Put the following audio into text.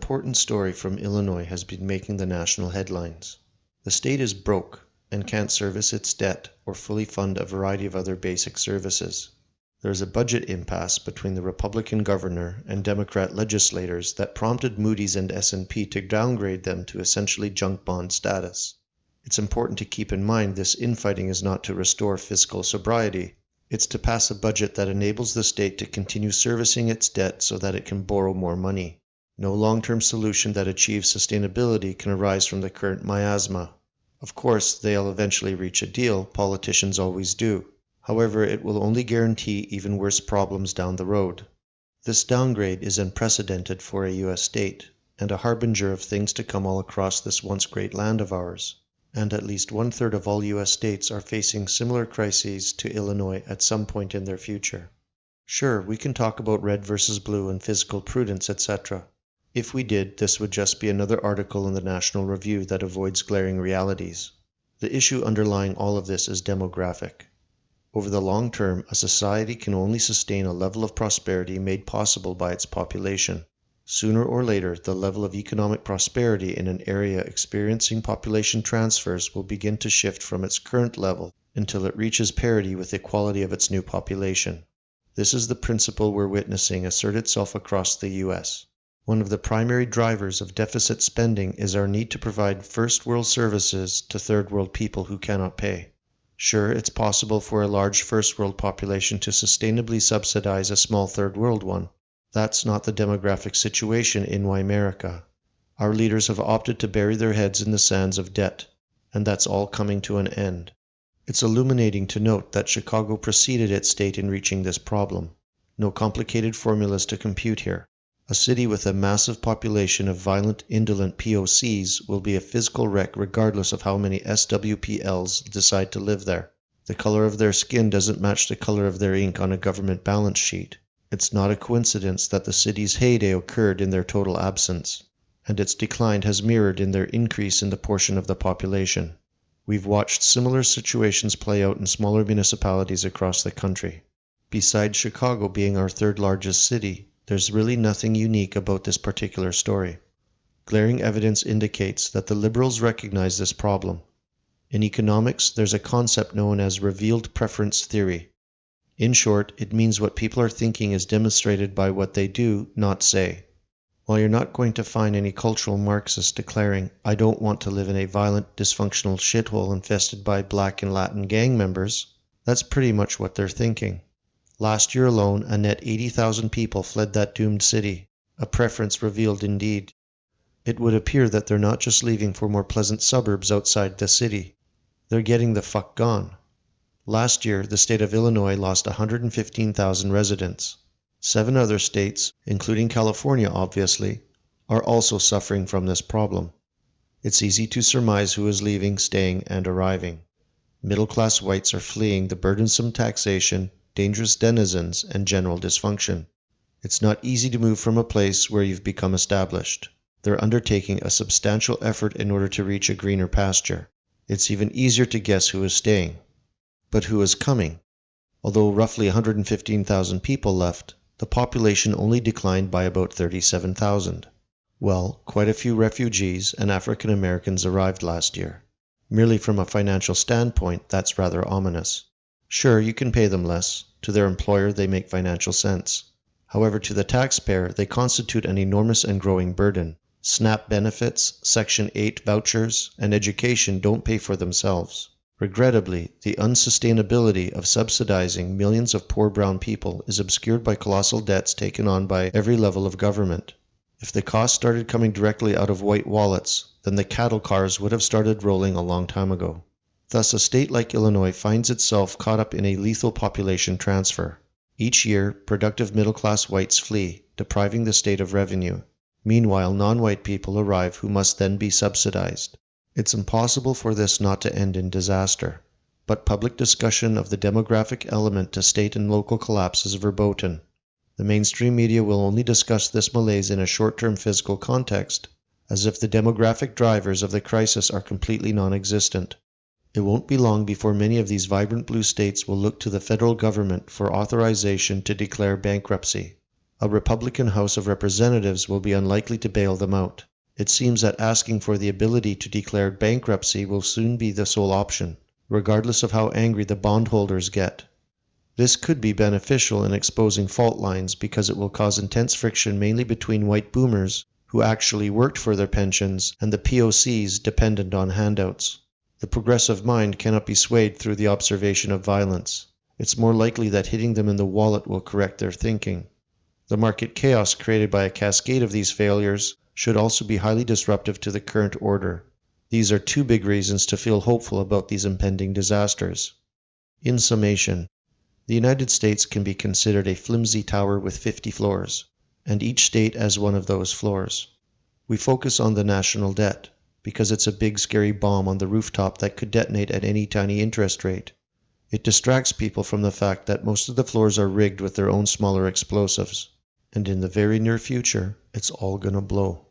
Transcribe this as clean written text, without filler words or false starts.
important story from Illinois has been making the national headlines. The state is broke and can't service its debt or fully fund a variety of other basic services. There is a budget impasse between the Republican governor and Democrat legislators that prompted Moody's and S&P to downgrade them to essentially junk bond status. It's important to keep in mind this infighting is not to restore fiscal sobriety. It's to pass a budget that enables the state to continue servicing its debt so that it can borrow more money. No long-term solution that achieves sustainability can arise from the current miasma. Of course, they'll eventually reach a deal, politicians always do. However, it will only guarantee even worse problems down the road. This downgrade is unprecedented for a U.S. state, and a harbinger of things to come all across this once great land of ours. And at least 1/3 of all U.S. states are facing similar crises to Illinois at some point in their future. Sure, we can talk about red versus blue and fiscal prudence, etc. If we did, this would just be another article in the National Review that avoids glaring realities. The issue underlying all of this is demographic. Over the long term, a society can only sustain a level of prosperity made possible by its population. Sooner or later, the level of economic prosperity in an area experiencing population transfers will begin to shift from its current level until it reaches parity with the quality of its new population. This is the principle we're witnessing assert itself across the U.S. One of the primary drivers of deficit spending is our need to provide first-world services to third-world people who cannot pay. Sure, it's possible for a large first-world population to sustainably subsidize a small third-world one. That's not the demographic situation in America. Our leaders have opted to bury their heads in the sands of debt, and that's all coming to an end. It's illuminating to note that Chicago preceded its state in reaching this problem. No complicated formulas to compute here. A city with a massive population of violent, indolent POCs will be a physical wreck regardless of how many SWPLs decide to live there. The color of their skin doesn't match the color of their ink on a government balance sheet. It's not a coincidence that the city's heyday occurred in their total absence, and its decline has mirrored in their increase in the portion of the population. We've watched similar situations play out in smaller municipalities across the country. Besides Chicago being our third largest city, there's really nothing unique about this particular story. Glaring evidence indicates that the liberals recognize this problem. In economics, there's a concept known as revealed preference theory. In short, it means what people are thinking is demonstrated by what they do, not say. While you're not going to find any cultural Marxists declaring, "I don't want to live in a violent, dysfunctional shithole infested by Black and Latin gang members," that's pretty much what they're thinking. Last year alone, a net 80,000 people fled that doomed city, a preference revealed indeed. It would appear that they're not just leaving for more pleasant suburbs outside the city. They're getting the fuck gone. Last year, the state of Illinois lost 115,000 residents. 7 other states, including California obviously, are also suffering from this problem. It's easy to surmise who is leaving, staying, and arriving. Middle-class whites are fleeing the burdensome taxation, dangerous denizens, and general dysfunction. It's not easy to move from a place where you've become established. They're undertaking a substantial effort in order to reach a greener pasture. It's even easier to guess who is staying. But who is coming? Although roughly 115,000 people left, the population only declined by about 37,000. Well, quite a few refugees and African Americans arrived last year. Merely from a financial standpoint, that's rather ominous. Sure, you can pay them less. To their employer, they make financial sense. However, to the taxpayer, they constitute an enormous and growing burden. SNAP benefits, Section 8 vouchers, and education don't pay for themselves. Regrettably, the unsustainability of subsidizing millions of poor brown people is obscured by colossal debts taken on by every level of government. If the costs started coming directly out of white wallets, then the cattle cars would have started rolling a long time ago. Thus, a state like Illinois finds itself caught up in a lethal population transfer. Each year, productive middle-class whites flee, depriving the state of revenue. Meanwhile, non-white people arrive who must then be subsidized. It's impossible for this not to end in disaster, but public discussion of the demographic element to state and local collapse is verboten. The mainstream media will only discuss this malaise in a short-term physical context, as if the demographic drivers of the crisis are completely non-existent. It won't be long before many of these vibrant blue states will look to the federal government for authorization to declare bankruptcy. A Republican House of Representatives will be unlikely to bail them out. It seems that asking for the ability to declare bankruptcy will soon be the sole option, regardless of how angry the bondholders get. This could be beneficial in exposing fault lines because it will cause intense friction mainly between white boomers who actually worked for their pensions and the POCs dependent on handouts. The progressive mind cannot be swayed through the observation of violence. It's more likely that hitting them in the wallet will correct their thinking. The market chaos created by a cascade of these failures should also be highly disruptive to the current order. These are two big reasons to feel hopeful about these impending disasters. In summation, the United States can be considered a flimsy tower with 50 floors, and each state as one of those floors. We focus on the national debt, because it's a big scary bomb on the rooftop that could detonate at any tiny interest rate. It distracts people from the fact that most of the floors are rigged with their own smaller explosives. And in the very near future, it's all gonna blow.